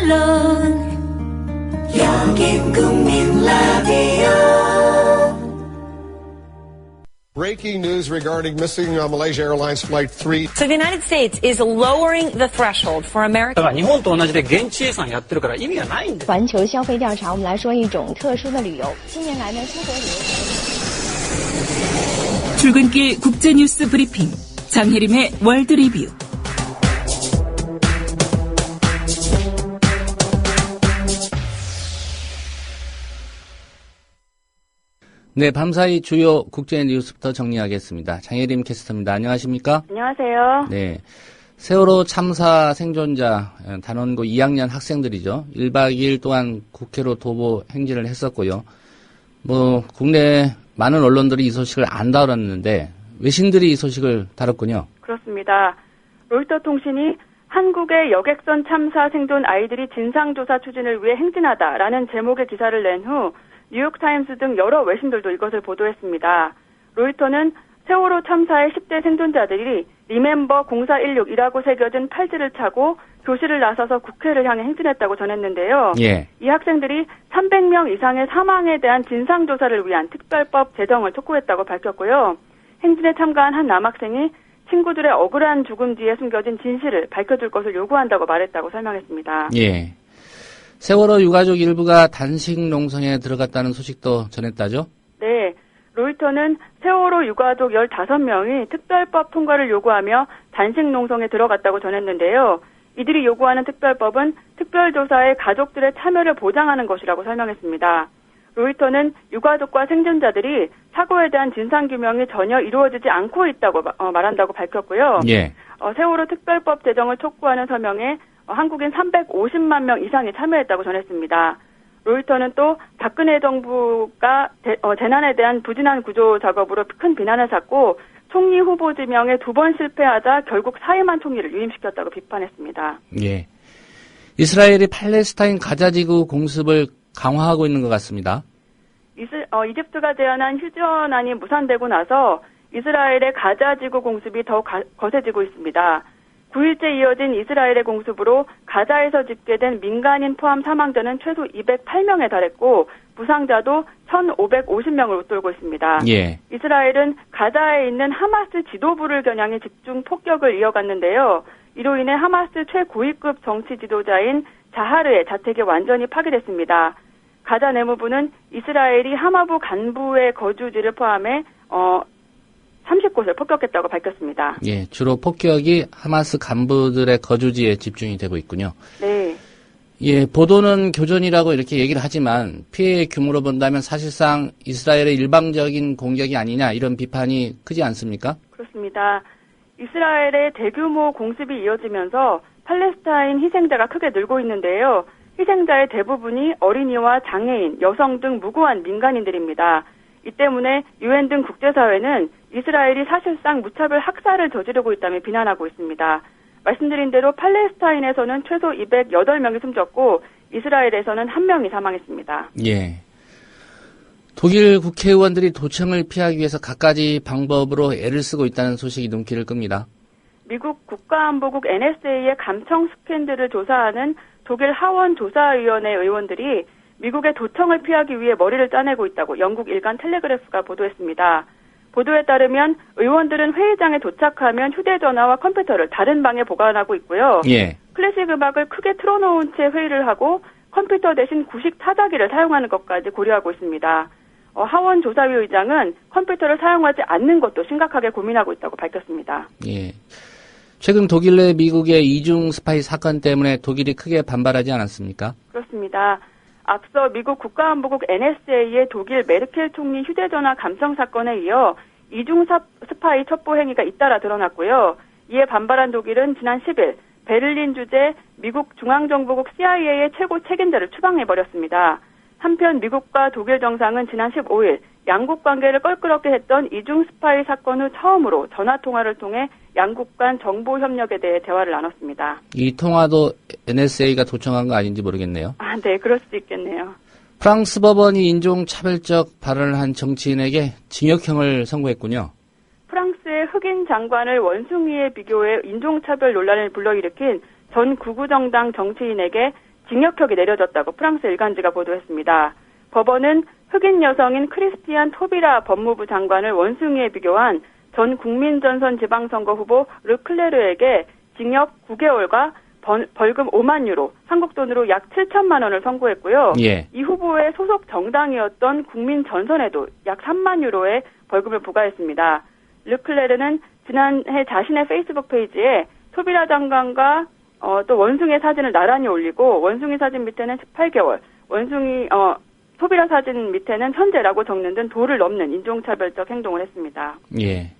물론 여긴 국민 라디오. Breaking news regarding missing Malaysia Airlines Flight 3. So the United States is lowering the threshold for American. 日本と同じで現地予算やってるから意味がないんです。环球消费调查，我们来说一种特殊的旅游。近年来呢，出国旅游。 출근길 국제뉴스 브리핑 장혜림의 월드 리뷰. 네, 밤사이 주요 국제 뉴스부터 정리하겠습니다. 장혜림 캐스터입니다. 안녕하십니까? 안녕하세요. 네. 세월호 참사 생존자 단원고 2학년 학생들이죠. 1박 2일 동안 국회로 도보 행진을 했었고요. 국내 많은 언론들이 이 소식을 안 다뤘는데 외신들이 이 소식을 다뤘군요. 그렇습니다. 로이터 통신이 한국의 여객선 참사 생존 아이들이 진상조사 추진을 위해 행진하다라는 제목의 기사를 낸 후 뉴욕타임스 등 여러 외신들도 이것을 보도했습니다. 로이터는 세월호 참사의 10대 생존자들이 리멤버 0416이라고 새겨진 팔찌를 차고 교실을 나서서 국회를 향해 행진했다고 전했는데요. 예. 이 학생들이 300명 이상의 사망에 대한 진상조사를 위한 특별법 제정을 촉구했다고 밝혔고요. 행진에 참가한 한 남학생이 친구들의 억울한 죽음 뒤에 숨겨진 진실을 밝혀줄 것을 요구한다고 말했다고 설명했습니다. 예. 세월호 유가족 일부가 단식 농성에 들어갔다는 소식도 전했다죠? 네. 로이터는 세월호 유가족 15명이 특별법 통과를 요구하며 단식 농성에 들어갔다고 전했는데요. 이들이 요구하는 특별법은 특별조사에 가족들의 참여를 보장하는 것이라고 설명했습니다. 로이터는 유가족과 생존자들이 사고에 대한 진상규명이 전혀 이루어지지 않고 있다고 말한다고 밝혔고요. 예. 세월호 특별법 제정을 촉구하는 서명에 한국인 350만 명 이상이 참여했다고 전했습니다. 로이터는 또 박근혜 정부가 재난에 대한 부진한 구조 작업으로 큰 비난을 샀고 총리 후보 지명에 2번 실패하자 결국 사이만 총리를 유임시켰다고 비판했습니다. 예. 이스라엘이 팔레스타인 가자지구 공습을 강화하고 있는 것 같습니다. 이집트가 제안한 휴전안이 무산되고 나서 이스라엘의 가자지구 공습이 더 거세지고 있습니다. 9일째 이어진 이스라엘의 공습으로 가자에서 집계된 민간인 포함 사망자는 최소 208명에 달했고 부상자도 1,550명을 웃돌고 있습니다. 예. 이스라엘은 가자에 있는 하마스 지도부를 겨냥해 집중 폭격을 이어갔는데요. 이로 인해 하마스 최고위급 정치 지도자인 자하르의 자택이 완전히 파괴됐습니다. 가자 내무부는 이스라엘이 하마부 간부의 거주지를 포함해 30곳을 폭격했다고 밝혔습니다. 예, 주로 폭격이 하마스 간부들의 거주지에 집중이 되고 있군요. 네. 예, 보도는 교전이라고 이렇게 얘기를 하지만 피해의 규모로 본다면 사실상 이스라엘의 일방적인 공격이 아니냐 이런 비판이 크지 않습니까? 그렇습니다. 이스라엘의 대규모 공습이 이어지면서 팔레스타인 희생자가 크게 늘고 있는데요. 희생자의 대부분이 어린이와 장애인, 여성 등 무고한 민간인들입니다. 이 때문에 유엔 등 국제사회는 이스라엘이 사실상 무차별 학살을 저지르고 있다며 비난하고 있습니다. 말씀드린 대로 팔레스타인에서는 최소 208명이 숨졌고 이스라엘에서는 1명이 사망했습니다. 예. 독일 국회의원들이 도청을 피하기 위해서 갖가지 방법으로 애를 쓰고 있다는 소식이 눈길을 끕니다. 미국 국가안보국 NSA의 감청 스캔들을 조사하는 독일 하원 조사위원회 의원들이 미국의 도청을 피하기 위해 머리를 짜내고 있다고 영국 일간 텔레그래프가 보도했습니다. 보도에 따르면 의원들은 회의장에 도착하면 휴대전화와 컴퓨터를 다른 방에 보관하고 있고요. 예. 클래식 음악을 크게 틀어놓은 채 회의를 하고 컴퓨터 대신 구식 타자기를 사용하는 것까지 고려하고 있습니다. 하원 조사위 의장은 컴퓨터를 사용하지 않는 것도 심각하게 고민하고 있다고 밝혔습니다. 예. 최근 독일 내 미국의 이중 스파이 사건 때문에 독일이 크게 반발하지 않았습니까? 그렇습니다. 앞서 미국 국가안보국 NSA의 독일 메르켈 총리 휴대전화 감청 사건에 이어 이중 스파이 첩보 행위가 잇따라 드러났고요. 이에 반발한 독일은 지난 10일 베를린 주재 미국 중앙정보국 CIA의 최고 책임자를 추방해버렸습니다. 한편 미국과 독일 정상은 지난 15일 양국 관계를 껄끄럽게 했던 이중 스파이 사건 후 처음으로 전화통화를 통해 양국 간 정보 협력에 대해 대화를 나눴습니다. 이 통화도 NSA가 도청한 거 아닌지 모르겠네요. 네, 그럴 수도 있겠네요. 프랑스 법원이 인종차별적 발언을 한 정치인에게 징역형을 선고했군요. 프랑스의 흑인 장관을 원숭이에 비교해 인종차별 논란을 불러일으킨 전 구구정당 정치인에게 징역형이 내려졌다고 프랑스 일간지가 보도했습니다. 법원은 흑인 여성인 크리스티안 토비라 법무부 장관을 원숭이에 비교한 전 국민전선 지방선거 후보 르클레르에게 징역 9개월과 벌금 5만 유로, 한국 돈으로 약 7천만 원을 선고했고요. 예. 이 후보의 소속 정당이었던 국민전선에도 약 3만 유로의 벌금을 부과했습니다. 르클레르는 지난해 자신의 페이스북 페이지에 토비라 장관과 또 원숭이의 사진을 나란히 올리고 원숭이 사진 밑에는 18개월, 토비라 사진 밑에는 현재라고 적는 등 도를 넘는 인종차별적 행동을 했습니다. 예.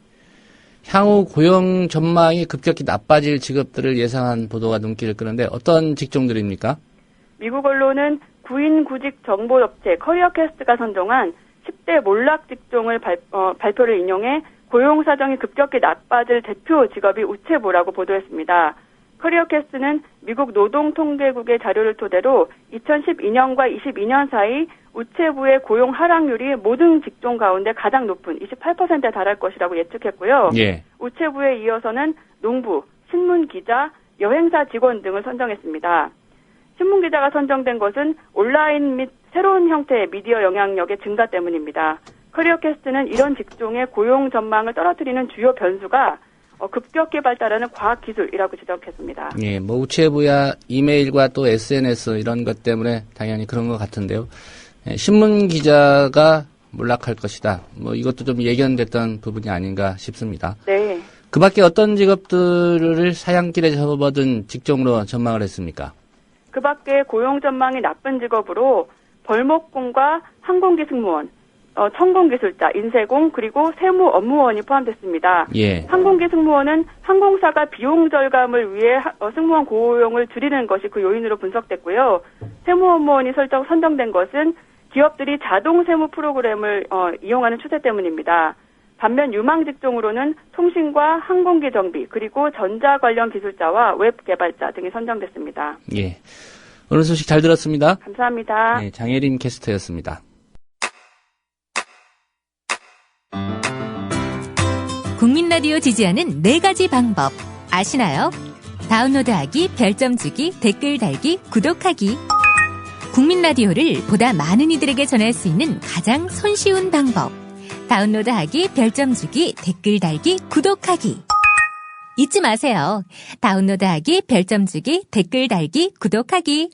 향후 고용 전망이 급격히 나빠질 직업들을 예상한 보도가 눈길을 끄는데 어떤 직종들입니까? 미국 언론은 구인 구직 정보업체 커리어캐스트가 선정한 10대 몰락 직종을 발표를 인용해 고용 사정이 급격히 나빠질 대표 직업이 우체부라고 보도했습니다. 커리어캐스트는 미국 노동통계국의 자료를 토대로 2012년과 22년 사이 우체부의 고용 하락률이 모든 직종 가운데 가장 높은 28%에 달할 것이라고 예측했고요. 예. 우체부에 이어서는 농부, 신문기자, 여행사 직원 등을 선정했습니다. 신문기자가 선정된 것은 온라인 및 새로운 형태의 미디어 영향력의 증가 때문입니다. 커리어캐스트는 이런 직종의 고용 전망을 떨어뜨리는 주요 변수가 급격히 발달하는 과학기술이라고 지적했습니다. 예, 뭐 우체부야 이메일과 또 SNS 이런 것 때문에 당연히 그런 것 같은데요. 예, 신문 기자가 몰락할 것이다. 뭐 이것도 좀 예견됐던 부분이 아닌가 싶습니다. 네. 그 밖에 어떤 직업들을 사양길에 접어든 직종으로 전망을 했습니까? 그 밖에 고용 전망이 나쁜 직업으로 벌목공과 항공기 승무원, 천공기술자, 인쇄공, 그리고 세무 업무원이 포함됐습니다. 예. 항공기 승무원은 항공사가 비용 절감을 위해 승무원 고용을 줄이는 것이 그 요인으로 분석됐고요. 세무 업무원이 선정된 것은 기업들이 자동 세무 프로그램을 이용하는 추세 때문입니다. 반면 유망 직종으로는 통신과 항공기 정비, 그리고 전자 관련 기술자와 웹 개발자 등이 선정됐습니다. 예. 오늘 소식 잘 들었습니다. 감사합니다. 네, 장혜림 캐스터였습니다. 국민 라디오 지지하는 4가지 방법 아시나요? 다운로드하기, 별점 주기, 댓글 달기, 구독하기. 국민 라디오를 보다 많은 이들에게 전할 수 있는 가장 손쉬운 방법. 다운로드하기, 별점 주기, 댓글 달기, 구독하기. 잊지 마세요. 다운로드하기, 별점 주기, 댓글 달기, 구독하기.